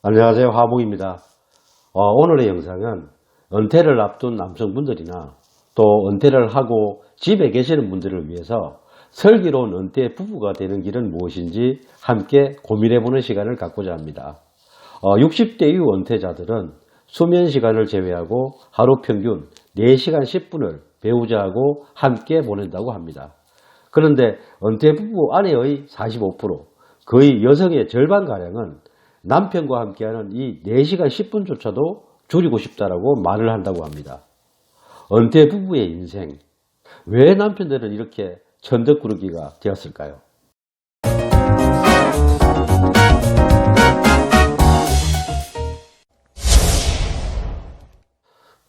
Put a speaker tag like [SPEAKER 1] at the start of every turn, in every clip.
[SPEAKER 1] 안녕하세요, 화목입니다. 오늘의 영상은 은퇴를 앞둔 남성분들이나 또 은퇴를 하고 집에 계시는 분들을 위해서 슬기로운 은퇴 부부가 되는 길은 무엇인지 함께 고민해보는 시간을 갖고자 합니다. 60대 이후 은퇴자들은 수면 시간을 제외하고 하루 평균 4시간 10분을 배우자하고 함께 보낸다고 합니다. 그런데 은퇴 부부 아내의 45%, 거의 여성의 절반가량은 남편과 함께하는 이 4시간 10분조차도 줄이고 싶다라고 말을 한다고 합니다. 은퇴 부부의 인생, 왜 남편들은 이렇게 천덕꾸러기가 되었을까요?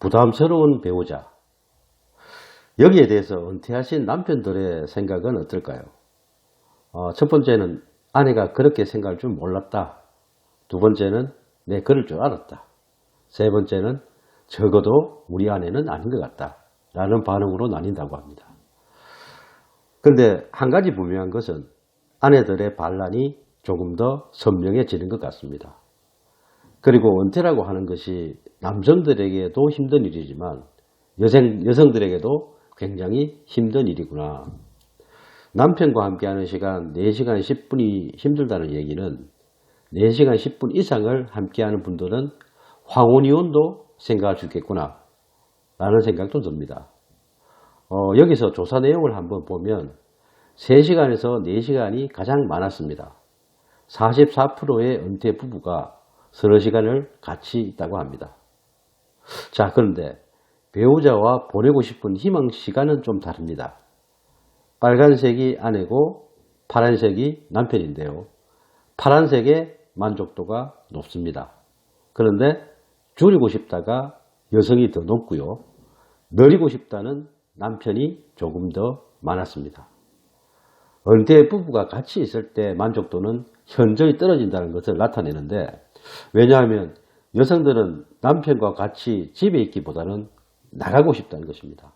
[SPEAKER 1] 부담스러운 배우자. 여기에 대해서 은퇴하신 남편들의 생각은 어떨까요? 첫 번째는 아내가 그렇게 생각할 줄 몰랐다. 두 번째는 내 그럴 줄 알았다. 세 번째는 적어도 우리 아내는 아닌 것 같다 라는 반응으로 나뉜다고 합니다. 그런데 한 가지 분명한 것은 아내들의 반란이 조금 더 선명해지는 것 같습니다. 그리고 은퇴라고 하는 것이 남성들에게도 힘든 일이지만 여성들에게도 굉장히 힘든 일이구나. 남편과 함께하는 시간 4시간 10분이 힘들다는 얘기는 4시간 10분 이상을 함께하는 분들은 황혼이혼도 생각할 수 있겠구나 라는 생각도 듭니다. 여기서 조사 내용을 한번 보면 3시간에서 4시간이 가장 많았습니다. 44%의 은퇴 부부가 서너 시간을 같이 있다고 합니다. 자, 그런데 배우자와 보내고 싶은 희망 시간은 좀 다릅니다. 빨간색이 아내고 파란색이 남편인데요. 파란색의 만족도가 높습니다. 그런데 줄이고 싶다가 여성이 더 높고요. 늘리고 싶다는 남편이 조금 더 많았습니다. 은퇴 부부가 같이 있을 때 만족도는 현저히 떨어진다는 것을 나타내는데, 왜냐하면 여성들은 남편과 같이 집에 있기보다는 나가고 싶다는 것입니다.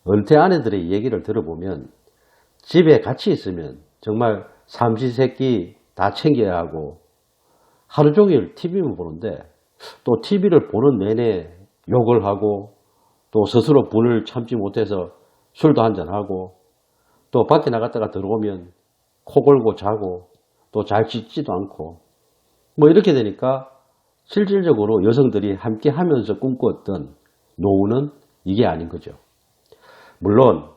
[SPEAKER 1] 은퇴 아내들의 얘기를 들어보면 집에 같이 있으면 정말 삼시세끼 다 챙겨야 하고 하루 종일 TV만 보는데 또 TV를 보는 내내 욕을 하고 또 스스로 분을 참지 못해서 술도 한잔하고 또 밖에 나갔다가 들어오면 코 골고 자고 또 잘 씻지도 않고 뭐 이렇게 되니까 실질적으로 여성들이 함께 하면서 꿈꾸었던 노후는 이게 아닌 거죠. 물론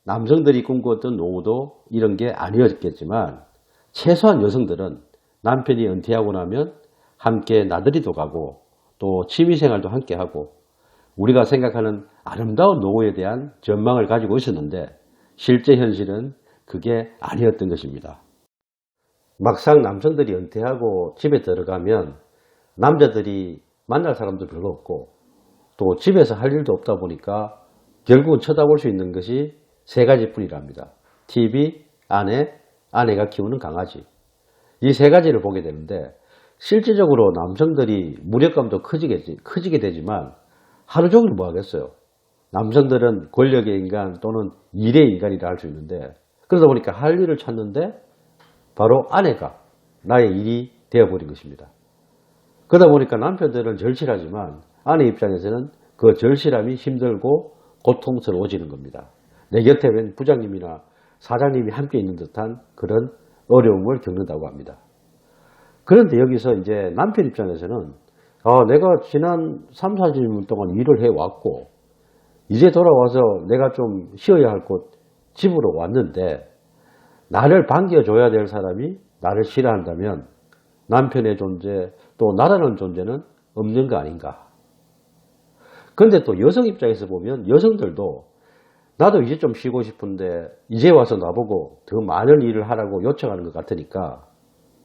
[SPEAKER 1] 남성들이 꿈꾸었던 노후도 이런 게 아니었겠지만 최소한 여성들은 남편이 은퇴하고 나면 함께 나들이도 가고 또 취미생활도 함께 하고 우리가 생각하는 아름다운 노후에 대한 전망을 가지고 있었는데 실제 현실은 그게 아니었던 것입니다. 막상 남성들이 은퇴하고 집에 들어가면 남자들이 만날 사람도 별로 없고 또 집에서 할 일도 없다 보니까 결국은 쳐다볼 수 있는 것이 세 가지뿐이랍니다. TV, 아내가 키우는 강아지. 이 세 가지를 보게 되는데 실질적으로 남성들이 무력감도 커지게 되지만 하루 종일 뭐 하겠어요. 남성들은 권력의 인간 또는 일의 인간이라 할 수 있는데 그러다 보니까 할 일을 찾는데 바로 아내가 나의 일이 되어버린 것입니다. 그러다 보니까 남편들은 절실하지만 아내 입장에서는 그 절실함이 힘들고 고통스러워지는 겁니다. 내 곁에 웬 부장님이나 사장님이 함께 있는 듯한 그런 어려움을 겪는다고 합니다. 그런데 여기서 이제 남편 입장에서는 내가 지난 3, 40년 동안 일을 해왔고 이제 돌아와서 내가 좀 쉬어야 할 곳 집으로 왔는데 나를 반겨줘야 될 사람이 나를 싫어한다면 남편의 존재 또 나라는 존재는 없는 거 아닌가. 그런데 또 여성 입장에서 보면 여성들도 나도 이제 좀 쉬고 싶은데 이제 와서 나보고 더 많은 일을 하라고 요청하는 것 같으니까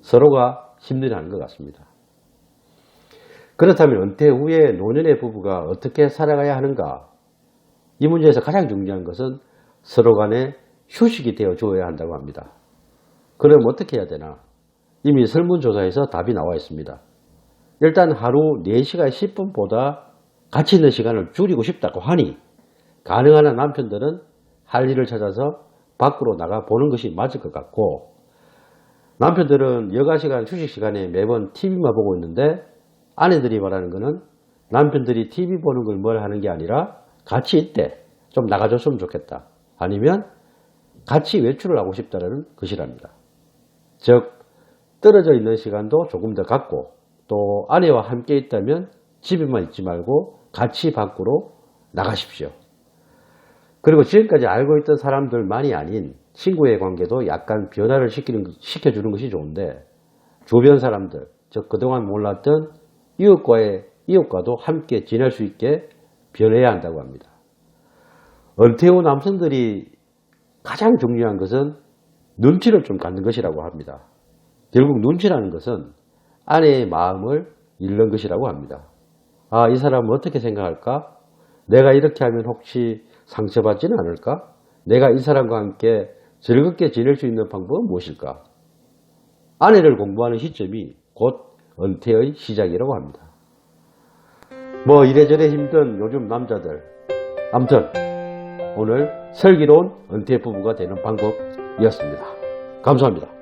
[SPEAKER 1] 서로가 힘들어하는 것 같습니다. 그렇다면 은퇴 후에 노년의 부부가 어떻게 살아가야 하는가? 이 문제에서 가장 중요한 것은 서로 간에 휴식이 되어 주어야 한다고 합니다. 그럼 어떻게 해야 되나? 이미 설문조사에서 답이 나와 있습니다. 일단 하루 4시간 10분보다 같이 있는 시간을 줄이고 싶다고 하니 가능한 한 남편들은 할 일을 찾아서 밖으로 나가 보는 것이 맞을 것 같고 남편들은 여가 시간, 휴식 시간에 매번 TV만 보고 있는데 아내들이 말하는 거는 남편들이 TV 보는 걸 뭘 하는 게 아니라 같이 있대. 좀 나가줬으면 좋겠다. 아니면 같이 외출을 하고 싶다는 것이랍니다. 즉 떨어져 있는 시간도 조금 더 갖고 또 아내와 함께 있다면 집에만 있지 말고 같이 밖으로 나가십시오. 그리고 지금까지 알고 있던 사람들만이 아닌 친구의 관계도 약간 변화를 시켜주는 것이 좋은데 주변 사람들, 즉 그동안 몰랐던 이웃과도 함께 지낼 수 있게 변해야 한다고 합니다. 은퇴 후 남성들이 가장 중요한 것은 눈치를 좀 갖는 것이라고 합니다. 결국 눈치라는 것은 아내의 마음을 읽는 것이라고 합니다. 아, 이 사람은 어떻게 생각할까? 내가 이렇게 하면 혹시 상처받지는 않을까? 내가 이 사람과 함께 즐겁게 지낼 수 있는 방법은 무엇일까? 아내를 공부하는 시점이 곧 은퇴의 시작이라고 합니다. 뭐 이래저래 힘든 요즘 남자들, 아무튼 오늘 슬기로운 은퇴 부부가 되는 방법이었습니다. 감사합니다.